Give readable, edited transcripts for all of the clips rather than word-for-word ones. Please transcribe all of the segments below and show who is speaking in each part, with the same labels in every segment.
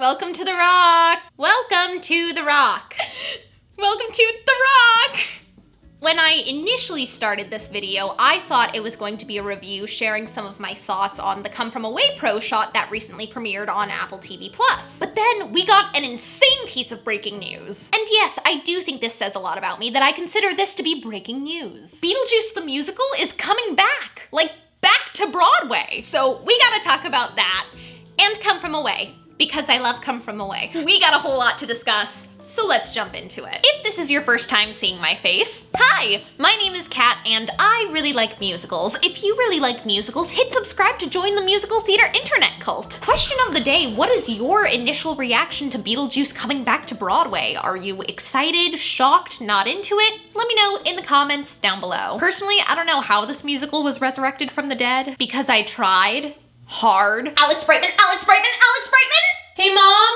Speaker 1: Welcome to the Rock. Welcome to the Rock. Welcome to the Rock. When I initially started this video, I thought it was going to be a review sharing some of my thoughts on the Come From Away Pro Shot that recently premiered on Apple TV+. But then we got an insane piece of breaking news. And yes, I do think this says a lot about me that I consider this to be breaking news. Beetlejuice the musical is coming back. Like, back to Broadway. So we gotta talk about that and Come From Away, because I love Come From Away. We got a whole lot to discuss, so let's jump into it. If this is your first time seeing my face, hi! My name is Kat, and I really like musicals. If you really like musicals, hit subscribe to join the musical theater internet cult. Question of the day, what is your initial reaction to Beetlejuice coming back to Broadway? Are you excited, shocked, not into it? Let me know in the comments down below. Personally, I don't know how this musical was resurrected from the dead, because I tried hard. Alex Brightman, Alex Brightman, Alex Brightman! Hey Mom!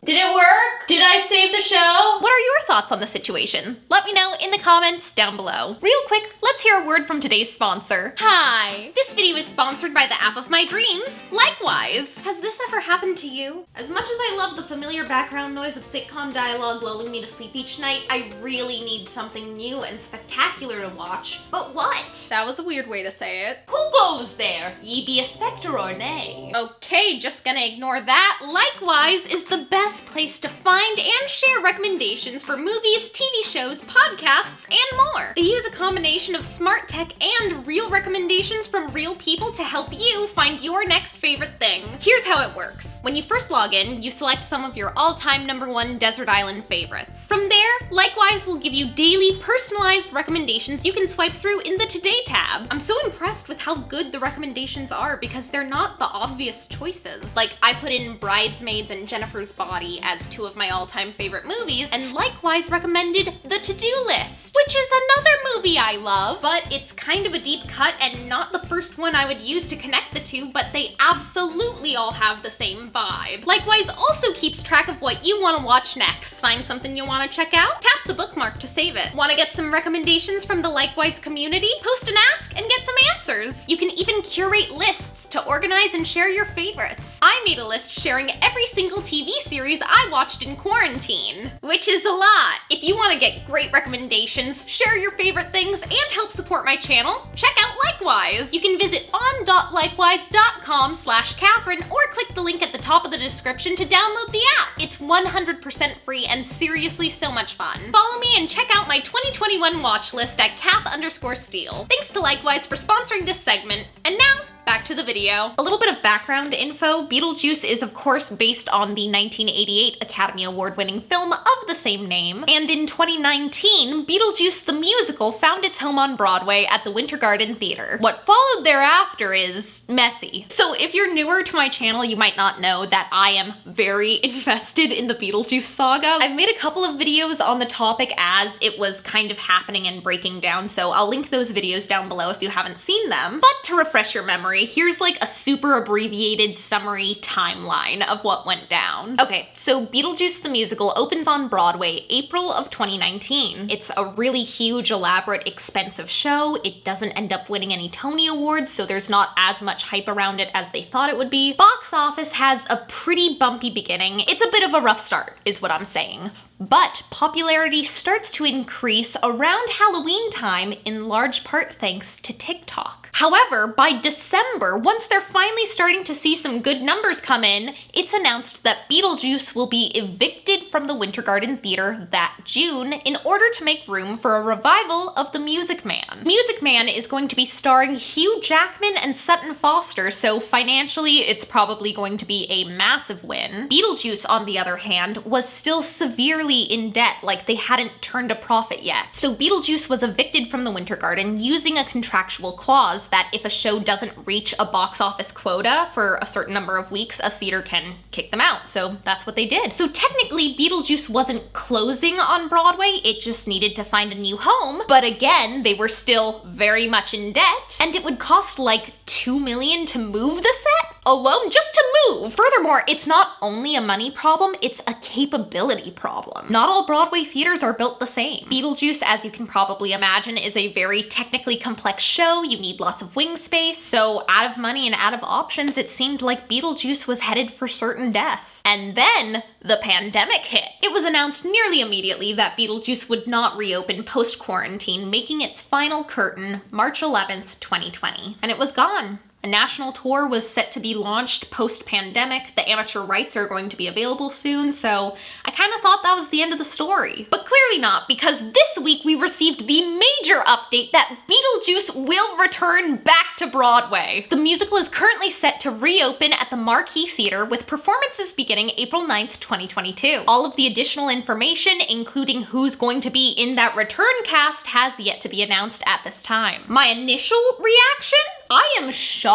Speaker 1: Did it work? Did I save the show? What are your thoughts on the situation? Let me know in the comments down below. Real quick, let's hear a word from today's sponsor. Hi! This video is sponsored by the app of my dreams, Likewise. Has this ever happened to you? As much as I love the familiar background noise of sitcom dialogue lulling me to sleep each night, I really need something new and spectacular to watch. But what? That was a weird way to say it. Who goes there? Ye be a spectre or nay? Okay, just gonna ignore that. Likewise is the best place to find and share recommendations for movies, TV shows, podcasts, and more. They use a combination of smart tech and real recommendations from real people to help you find your next favorite thing. Here's how it works. When you first log in, you select some of your all-time #1 desert island favorites. From there, Likewise will give you daily personalized recommendations you can swipe through in the Today tab. I'm so impressed with how good the recommendations are because they're not the obvious choices. Like, I put in Bridesmaids and Jennifer's Body as 2 of my all-time favorite movies, and Likewise recommended The To-Do List, which is another movie I love, but it's kind of a deep cut and not the first one I would use to connect the two, but they absolutely all have the same vibe. Likewise also keeps track of what you want to watch next. Find something you want to check out? Tap the bookmark to save it. Want to get some recommendations from the Likewise community? Post an ask and get some answers. You can even curate lists to organize and share your favorites. I made a list sharing every single TV series I watched in quarantine, which is a lot. If you want to get great recommendations, share your favorite things, and help support my channel, check out Likewise. You can visit on.likewise.com/Katherine or click the link at the top of the description to download the app. It's 100% free and seriously so much fun. Follow me and check out my 2021 watch list at Kath_Steele. Thanks to Likewise for sponsoring this segment, and now, back to the video. A little bit of background info. Beetlejuice is of course based on the 1988 Academy Award-winning film of the same name. And in 2019, Beetlejuice the musical found its home on Broadway at the Winter Garden Theater. What followed thereafter is messy. So if you're newer to my channel, you might not know that I am very invested in the Beetlejuice saga. I've made a couple of videos on the topic as it was kind of happening and breaking down, so I'll link those videos down below if you haven't seen them. But to refresh your memory, here's like a super abbreviated summary timeline of what went down. Okay, so Beetlejuice the musical opens on Broadway April of 2019. It's a really huge, elaborate, expensive show. It doesn't end up winning any Tony Awards, so there's not as much hype around it as they thought it would be. Box office has a pretty bumpy beginning. It's a bit of a rough start, is what I'm saying. But popularity starts to increase around Halloween time, in large part thanks to TikTok. However, by December, once they're finally starting to see some good numbers come in, it's announced that Beetlejuice will be evicted from the Winter Garden Theater that June in order to make room for a revival of The Music Man. Music Man is going to be starring Hugh Jackman and Sutton Foster, so financially it's probably going to be a massive win. Beetlejuice, on the other hand, was still severely in debt, like they hadn't turned a profit yet. So Beetlejuice was evicted from the Winter Garden using a contractual clause that if a show doesn't reach a box office quota for a certain number of weeks, a theater can kick them out. So that's what they did. So technically Beetlejuice wasn't closing on Broadway, it just needed to find a new home. But again, they were still very much in debt, and it would cost like $2 million to move the set. alone just to move. Furthermore, it's not only a money problem, it's a capability problem. Not all Broadway theaters are built the same. Beetlejuice, as you can probably imagine, is a very technically complex show. You need lots of wing space. So out of money and out of options, it seemed like Beetlejuice was headed for certain death. And then the pandemic hit. It was announced nearly immediately that Beetlejuice would not reopen post-quarantine, making its final curtain March 11th, 2020. And it was gone. A national tour was set to be launched post-pandemic. The amateur rights are going to be available soon, so I kind of thought that was the end of the story. But clearly not, because this week we received the major update that Beetlejuice will return back to Broadway. The musical is currently set to reopen at the Marquee Theater with performances beginning April 9th, 2022. All of the additional information, including who's going to be in that return cast, has yet to be announced at this time. My initial reaction? I am shocked.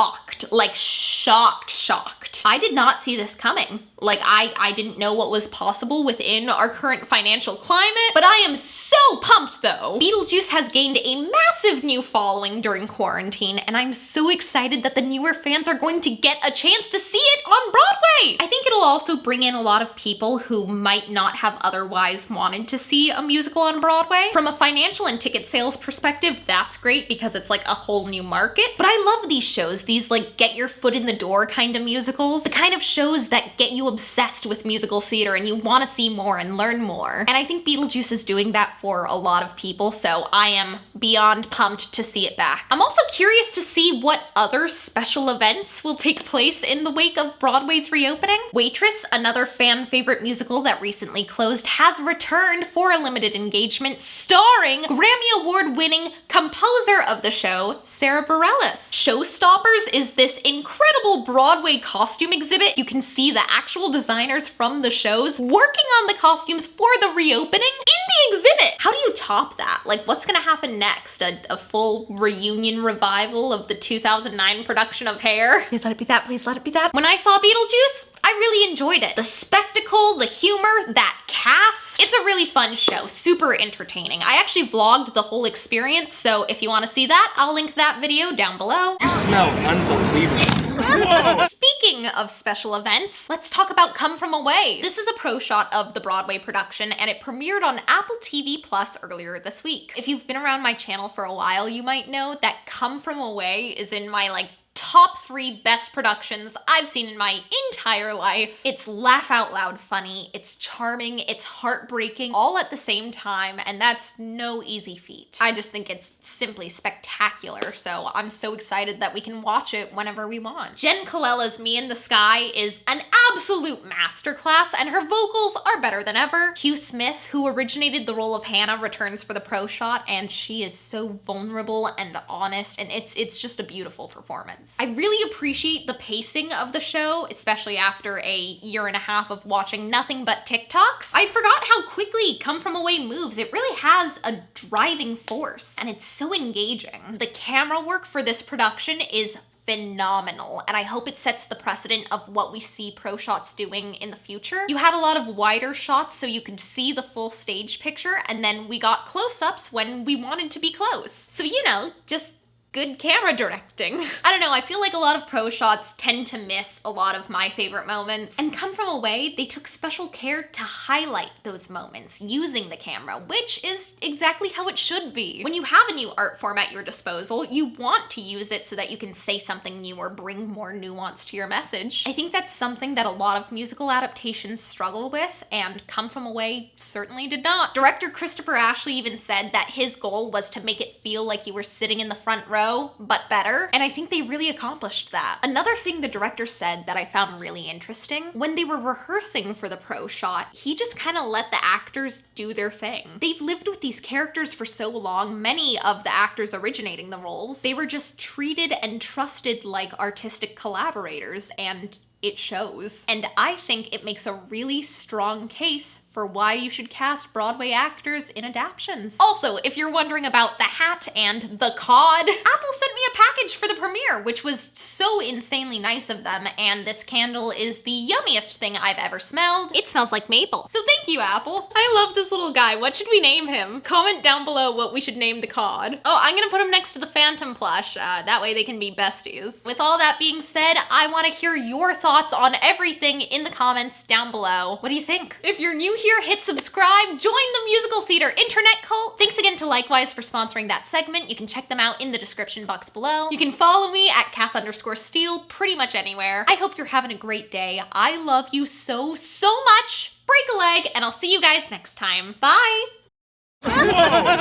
Speaker 1: Like, shocked. I did not see this coming. Like, I didn't know what was possible within our current financial climate, but I am so pumped though. Beetlejuice has gained a massive new following during quarantine, and I'm so excited that the newer fans are going to get a chance to see it on Broadway. I think it'll also bring in a lot of people who might not have otherwise wanted to see a musical on Broadway. From a financial and ticket sales perspective, that's great because it's like a whole new market, but I love these shows, these like get your foot in the door kind of musicals, the kind of shows that get you obsessed with musical theater and you want to see more and learn more. And I think Beetlejuice is doing that for a lot of people, so I am beyond pumped to see it back. I'm also curious to see what other special events will take place in the wake of Broadway's reopening. Waitress, another fan favorite musical that recently closed, has returned for a limited engagement starring Grammy Award-winning composer of the show, Sarah Bareilles. Showstoppers is this incredible Broadway costume exhibit. You can see the actual designers from the shows working on the costumes for the reopening in the exhibit. How do you top that? Like, what's gonna happen next? A full reunion revival of the 2009 production of Hair? Please let it be that, please let it be that. When I saw Beetlejuice, I really enjoyed it. The spectacle, the humor, that cast. It's a really fun show, super entertaining. I actually vlogged the whole experience, so if you want to see that, I'll link that video down below.
Speaker 2: You smell unbelievable. Whoa.
Speaker 1: Speaking of special events, let's talk about Come From Away. This is a pro shot of the Broadway production, and it premiered on Apple TV Plus earlier this week. If you've been around my channel for a while, you might know that Come From Away is in my top 3 best productions I've seen in my entire life. It's laugh out loud funny, it's charming, it's heartbreaking, all at the same time, and that's no easy feat. I just think it's simply spectacular, so I'm so excited that we can watch it whenever we want. Jen Colella's Me in the Sky is an absolute masterclass, and her vocals are better than ever. Hugh Smith, who originated the role of Hannah, returns for the pro shot, and she is so vulnerable and honest, and it's just a beautiful performance. I really appreciate the pacing of the show, especially after a year and a half of watching nothing but TikToks. I forgot how quickly Come From Away moves. It really has a driving force, and it's so engaging. The camera work for this production is phenomenal, and I hope it sets the precedent of what we see pro shots doing in the future. You had a lot of wider shots so you could see the full stage picture, and then we got close-ups when we wanted to be close. So, you know, just good camera directing. I don't know, I feel like a lot of pro shots tend to miss a lot of my favorite moments. And Come From Away, they took special care to highlight those moments using the camera, which is exactly how it should be. When you have a new art form at your disposal, you want to use it so that you can say something new or bring more nuance to your message. I think that's something that a lot of musical adaptations struggle with, and Come From Away certainly did not. Director Christopher Ashley even said that his goal was to make it feel like you were sitting in the front row, but better, and I think they really accomplished that. Another thing the director said that I found really interesting, when they were rehearsing for the pro shot, he just kind of let the actors do their thing. They've lived with these characters for so long, many of the actors originating the roles. They were just treated and trusted like artistic collaborators, and it shows. And I think it makes a really strong case for why you should cast Broadway actors in adaptions. Also, if you're wondering about the hat and the cod, Apple sent me a package for the premiere, which was so insanely nice of them, and this candle is the yummiest thing I've ever smelled. It smells like maple. So thank you, Apple. I love this little guy. What should we name him? Comment down below what we should name the cod. Oh, I'm gonna put him next to the Phantom plush. That way they can be besties. With all that being said, I wanna hear your thoughts on everything in the comments down below. What do you think? If you're new here, hit subscribe, join the musical theater internet cult. Thanks again to Likewise for sponsoring that segment. You can check them out in the description box below. You can follow me at Kath_Steele pretty much anywhere. I hope you're having a great day. I love you so much. Break a leg, and I'll see you guys next time. Bye!